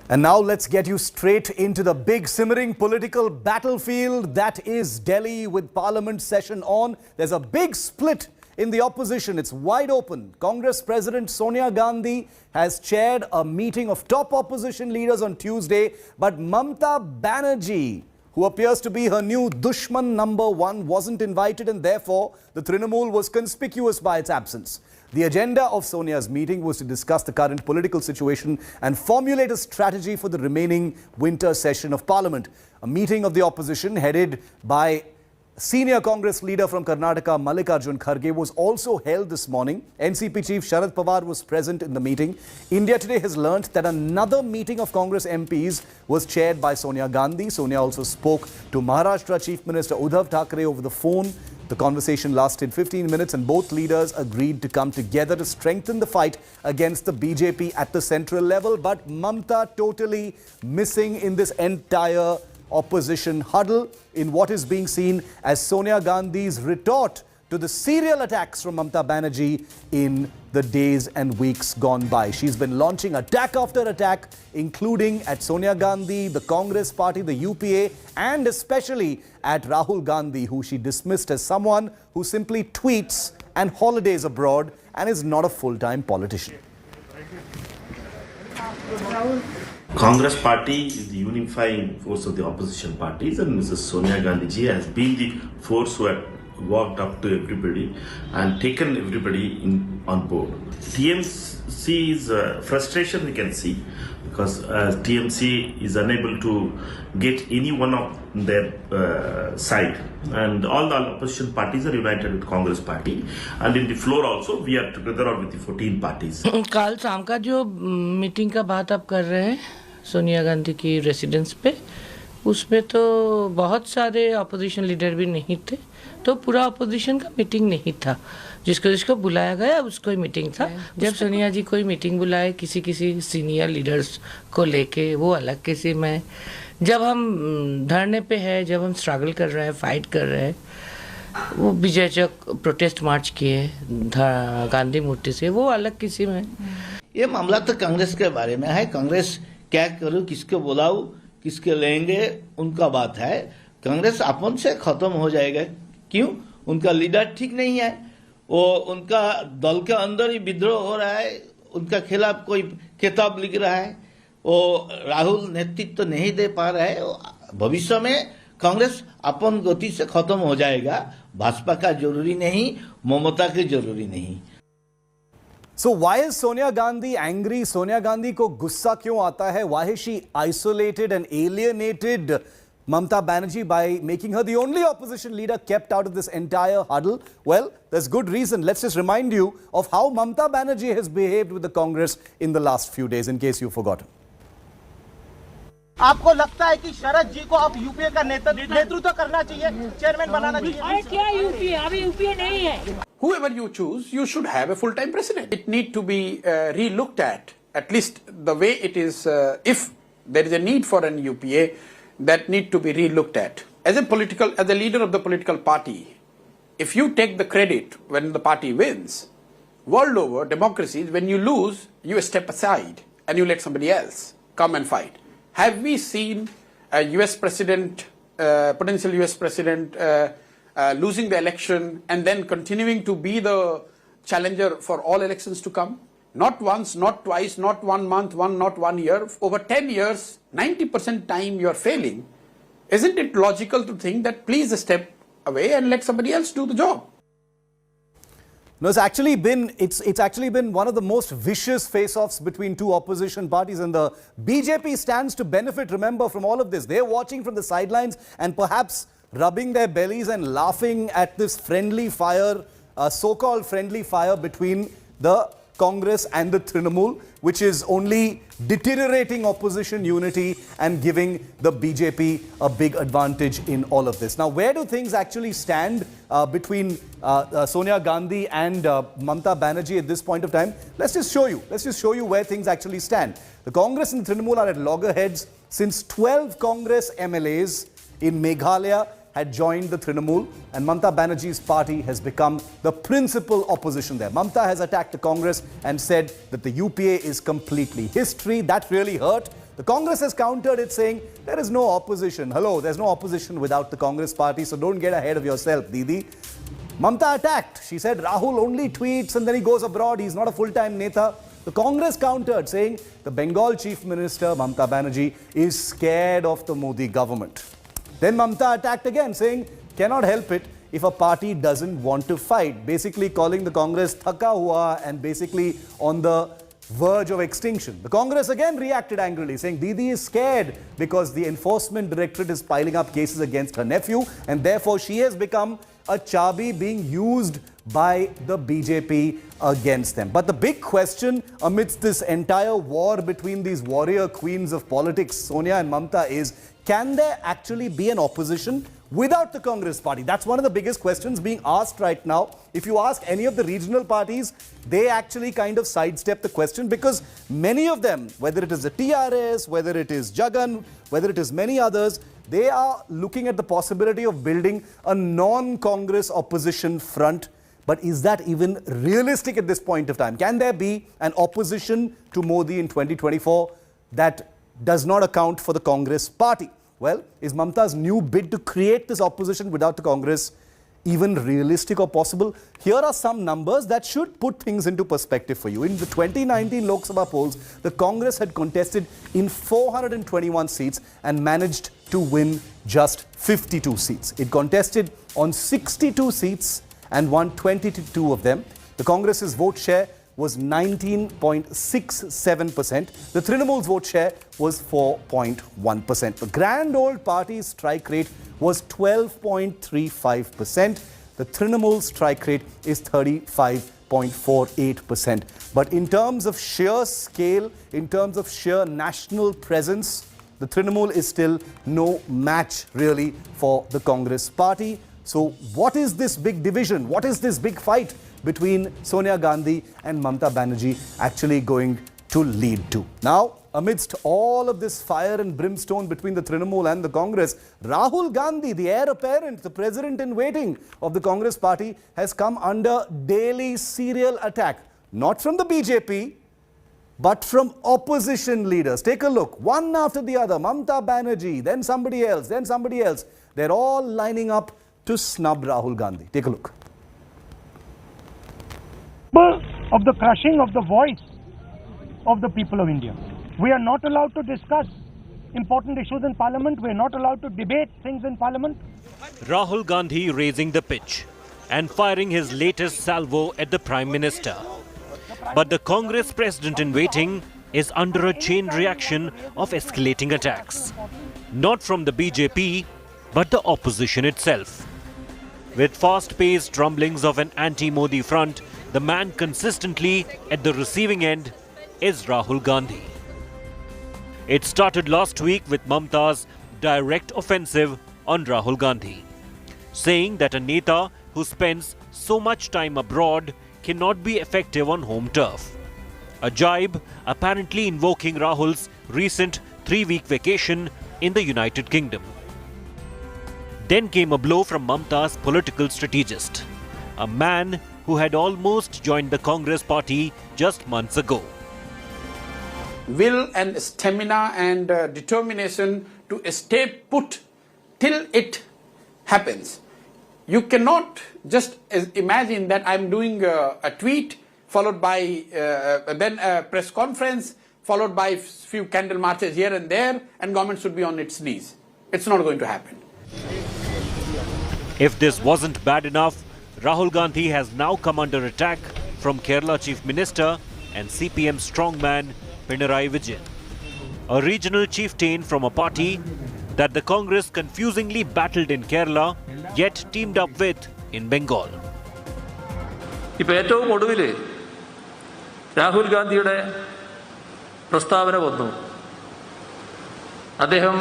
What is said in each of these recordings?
And now let's get you straight into the big simmering political battlefield that is Delhi with Parliament session on. There's a big split in the opposition. It's wide open. Congress President Sonia Gandhi has chaired a meeting of top opposition leaders on Tuesday, but Mamata Banerjee, who appears to be her new Dushman number one, wasn't invited, and therefore the Trinamool was conspicuous by its absence. The agenda of Sonia's meeting was to discuss the current political situation and formulate a strategy for the remaining winter session of Parliament. A meeting of the opposition headed by senior Congress leader from Karnataka, Mallikarjun Kharge, was also held this morning. NCP chief Sharad Pawar was present in the meeting. India Today has learnt that another meeting of Congress MPs was chaired by Sonia Gandhi. Sonia also spoke to Maharashtra Chief Minister Uddhav Thackeray over the phone. The conversation lasted 15 minutes and both leaders agreed to come together to strengthen the fight against the BJP at the central level. But Mamata totally missing in this entire opposition huddle in what is being seen as Sonia Gandhi's retort to the serial attacks from Mamata Banerjee in the days and weeks gone by. She's been launching attack after attack, including at Sonia Gandhi, the Congress party, the UPA, and especially at Rahul Gandhi, who she dismissed as someone who simply tweets and holidays abroad and is not a full-time politician. Congress party is the unifying force of the opposition parties, and Mrs. Sonia Gandhi ji has been the force who had walked up to everybody and taken everybody on board. TMC's frustration we can see, because TMC is unable to get any one of their side, and all the opposition parties are united with Congress party, and in the floor also we are together with the 14 parties. कल शाम का जो meeting का बात आप कर रहे हैं सोनिया गांधी की रेसिडेंस पे, उसमें तो बहुत सारे अपोजिशन लीडर भी नहीं थे, तो पूरा अपोजिशन का मीटिंग नहीं था. जिसको बुलाया गया उसको ही मीटिंग था. जब सोनिया जी कोई मीटिंग बुलाए किसी सीनियर लीडर्स को लेके, वो अलग किस्म है. जब हम धरने पे है, जब हम स्ट्रगल कर रहे हैं, फाइट कर रहे हैं, वो विजय चौक प्रोटेस्ट मार्च किए गांधी मूर्ति से, वो अलग किस्म है. ये मामला तो कांग्रेस के बारे में है. कांग्रेस क्या करूं, किसको बुलाऊं, किसके लेंगे, उनका बात है. कांग्रेस अपन से खत्म हो जाएगा. क्यों? उनका लीडर ठीक नहीं है. वो उनका दल के अंदर ही विद्रोह हो रहा है. उनका खिलाफ कोई किताब लिख रहा है. वो राहुल नेतृत्व तो नहीं दे पा रहा है. भविष्य में कांग्रेस अपन गति से खत्म हो जाएगा. भाजपा का जरूरी नहीं, ममता की जरूरी नहीं. So why is Sonia Gandhi angry? Sonia Gandhi को गुस्सा क्यों आता है? Why has she isolated and alienated Mamata Banerjee by making her the only opposition leader kept out of this entire huddle? Well, there's good reason. Let's just remind you of how Mamata Banerjee has behaved with the Congress in the last few days, in case you've forgotten. आपको लगता है कि शरद जी को अब UPA का नेतृत्व करना चाहिए, चेयरमैन बनाना चाहिए? क्या यूपीए? अभी यूपीए नहीं है. Whoever you choose, you should have a full-time president. It need to be re-looked at least the way it is. If there is a need for an UPA, that need to be re-looked at. As a leader of the political party, if you take the credit when the party wins, world over, democracies, when you lose, you step aside and you let somebody else come and fight. Have we seen a US president, potential US president, losing the election and then continuing to be the challenger for all elections to come? Not once, not twice, not 1 month, not 1 year. Over 10 years, 90% time you are failing. Isn't it logical to think that please step away and let somebody else do the job? No, it's actually been one of the most vicious face-offs between two opposition parties, and the BJP stands to benefit, remember, from all of this. They're watching from the sidelines and perhaps rubbing their bellies and laughing at this friendly fire, so-called friendly fire between the Congress and the Trinamool, which is only deteriorating opposition unity and giving the BJP a big advantage in all of this. Now, where do things actually stand between Sonia Gandhi and Mamata Banerjee at this point of time? Let's just show you where things actually stand. The Congress and the Trinamool are at loggerheads since 12 Congress MLAs in Meghalaya had joined the Trinamool, and Mamata Banerjee's party has become the principal opposition there. Mamata has attacked the Congress and said that the UPA is completely history. That really hurt The Congress has countered it, saying there is no opposition. Hello, there's no opposition without the Congress party, so don't get ahead of yourself, Didi. Mamata attacked. She said Rahul only tweets and then he goes abroad. He's not a full-time neta. The Congress countered, saying the Bengal Chief Minister, Mamata Banerjee, is scared of the Modi government. Then Mamata attacked again, saying cannot help it if a party doesn't want to fight. Basically calling the Congress thaka hua and basically on the verge of extinction. The Congress again reacted angrily, saying Didi is scared because the Enforcement Directorate is piling up cases against her nephew and therefore she has become a chabi being used by the BJP against them. But the big question amidst this entire war between these warrior queens of politics, Sonia and Mamata, is can there actually be an opposition without the Congress party? That's one of the biggest questions being asked right now. If you ask any of the regional parties, they actually kind of sidestep the question because many of them, whether it is the TRS, whether it is Jagan, whether it is many others, they are looking at the possibility of building a non-Congress opposition front. But is that even realistic at this point of time? Can there be an opposition to Modi in 2024 that does not account for the Congress party? Well, is Mamata's new bid to create this opposition without the Congress even realistic or possible? Here are some numbers that should put things into perspective for you. In the 2019 Lok Sabha polls, the Congress had contested in 421 seats and managed to win just 52 seats. It contested on 62 seats and won 22 of them. The Congress's vote share was 19.67%. The Trinamool's vote share was 4.1%. The grand old party's strike rate was 12.35%. The Trinamool strike rate is 35.48%. But in terms of sheer scale, in terms of sheer national presence, the Trinamool is still no match really for the Congress party. So what is this big division? What is this big fight between Sonia Gandhi and Mamata Banerjee actually going to lead to? Now, amidst all of this fire and brimstone between the Trinamool and the Congress, Rahul Gandhi, the heir apparent, the president in waiting of the Congress party, has come under daily serial attack. Not from the BJP, but from opposition leaders. Take a look. One after the other. Mamata Banerjee, then somebody else, then somebody else. They're all lining up to snub Rahul Gandhi. Take a look. Of the crushing of the voice of the people of India. We are not allowed to discuss important issues in Parliament. We are not allowed to debate things in Parliament. Rahul Gandhi raising the pitch and firing his latest salvo at the Prime Minister. But the Congress president in waiting is under a chain reaction of escalating attacks. Not from the BJP, but the opposition itself. With fast-paced rumblings of an anti-Modi front, the man consistently at the receiving end is Rahul Gandhi. It started last week with Mamata's direct offensive on Rahul Gandhi, saying that a neta who spends so much time abroad cannot be effective on home turf. A jibe apparently invoking Rahul's recent 3-week vacation in the United Kingdom. Then came a blow from Mamata's political strategist, a man who had almost joined the Congress party just months ago. Will and stamina and determination to stay put till it happens. You cannot just imagine that I'm doing a tweet followed by then a press conference followed by few candle marches here and there and government should be on its knees. It's not going to happen. If this wasn't bad enough, Rahul Gandhi has now come under attack from Kerala Chief Minister and CPM strongman Pinarayi Vijayan, a regional chieftain from a party that the Congress confusingly battled in Kerala yet teamed up with in Bengal. ഇപ്പോൾ ഏറ്റവും ഒടുവിൽ രാഹുൽ ഗാന്ധിയുടെ പ്രസ്താവന വന്നു. അദ്ദേഹം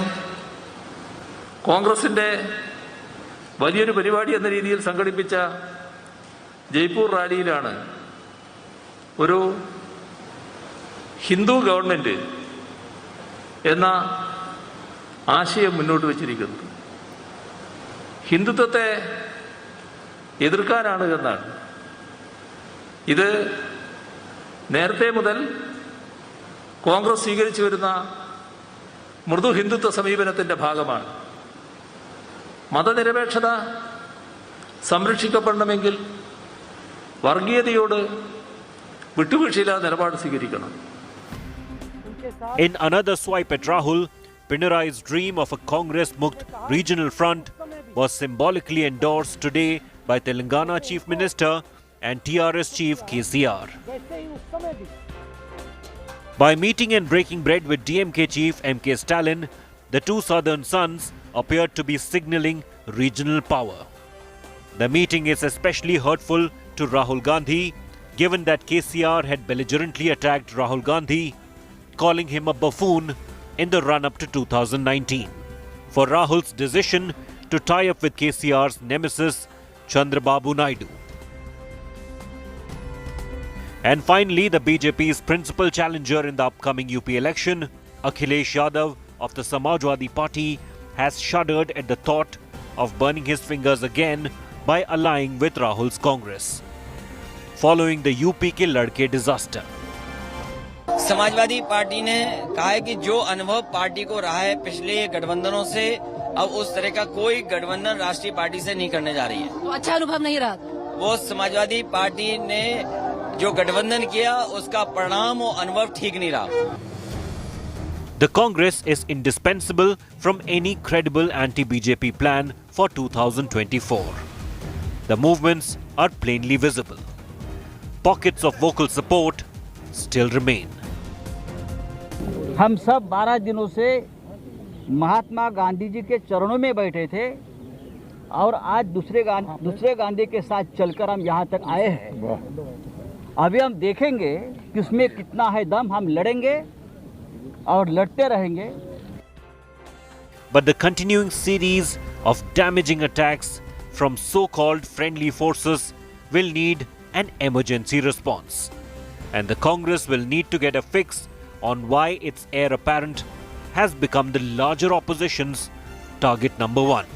കോൺഗ്രസിന്റെ വലിയൊരു പരിപാടി എന്ന രീതിയിൽ സംഘടിപ്പിച്ച ജയ്പൂർ റാലിയിലാണ് ഒരു ഹിന്ദു ഗവൺമെന്റ് എന്ന ആശയം മുന്നോട്ട് വച്ചിരിക്കുന്നത്. ഹിന്ദുത്വത്തെ എതിർക്കാനാണ് എന്നാണ്. ഇത് നേരത്തെ മുതൽ കോൺഗ്രസ് സ്വീകരിച്ചു വരുന്ന മൃദു ഹിന്ദുത്വ സമീപനത്തിൻ്റെ ഭാഗമാണ്. മതനിരപേക്ഷത സംരക്ഷിക്കപ്പെടണമെങ്കിൽ വർഗീയതയോട് വിട്ടുവീഴ്ചയില്ലാതെ നിലപാട് സ്വീകരിക്കണം. In another swipe at Rahul, Pinarayi's dream of a Congress-Mukt regional front was symbolically endorsed today by Telangana Chief Minister and TRS Chief KCR. By meeting and breaking bread with DMK Chief MK Stalin, the two southern sons appeared to be signalling regional power. The meeting is especially hurtful to Rahul Gandhi, given that KCR had belligerently attacked Rahul Gandhi, calling him a buffoon in the run-up to 2019 for Rahul's decision to tie up with KCR's nemesis Chandrababu Naidu. And finally, the BJP's principal challenger in the upcoming UP election, Akhilesh Yadav of the Samajwadi Party, has shuddered at the thought of burning his fingers again by allying with Rahul's Congress, following the UP के लड़के disaster. Samajwadi party ने कहा है कि जो अनुभव party को रहा है पिछले गठबंधनों से, अब उस तरह का कोई गठबंधन राष्ट्रीय पार्टी से नहीं करने जा रही है. तो अच्छा अनुभव नहीं रहा. वो समाजवादी पार्टी ने जो गठबंधन किया उसका परिणाम और अनुभव ठीक नहीं रहा. The Congress is indispensable from any credible anti-BJP plan for 2024. The movements are plainly visible. Pockets of vocal support still remain. हम सब 12 दिनों से महात्मा गांधी जी के चरणों में बैठे थे और आज दूसरे गांधी के साथ चलकर हम यहाँ तक आए हैं. अभी हम देखेंगे कि उसमें कितना है दम. हम लड़ेंगे और लड़ते रहेंगे. But the continuing series of damaging attacks from so-called friendly forces will need an emergency response. And the Congress will need to get a fix on why its heir apparent has become the larger opposition's target number one.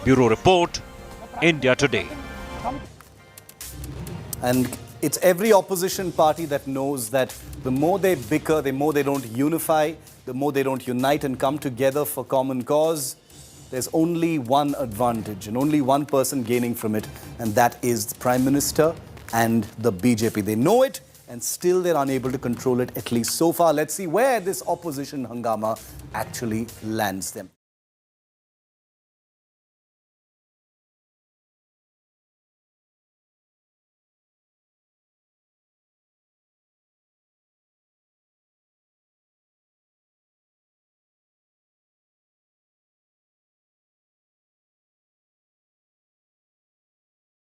Bureau Report, India Today. And it's every opposition party that knows that the more they bicker, the more they don't unify, the more they don't unite and come together for common cause, there's only one advantage and only one person gaining from it, and that is the Prime Minister and the BJP. They know it, and still they're unable to control it, at least so far. Let's see where this opposition hangama actually lands them.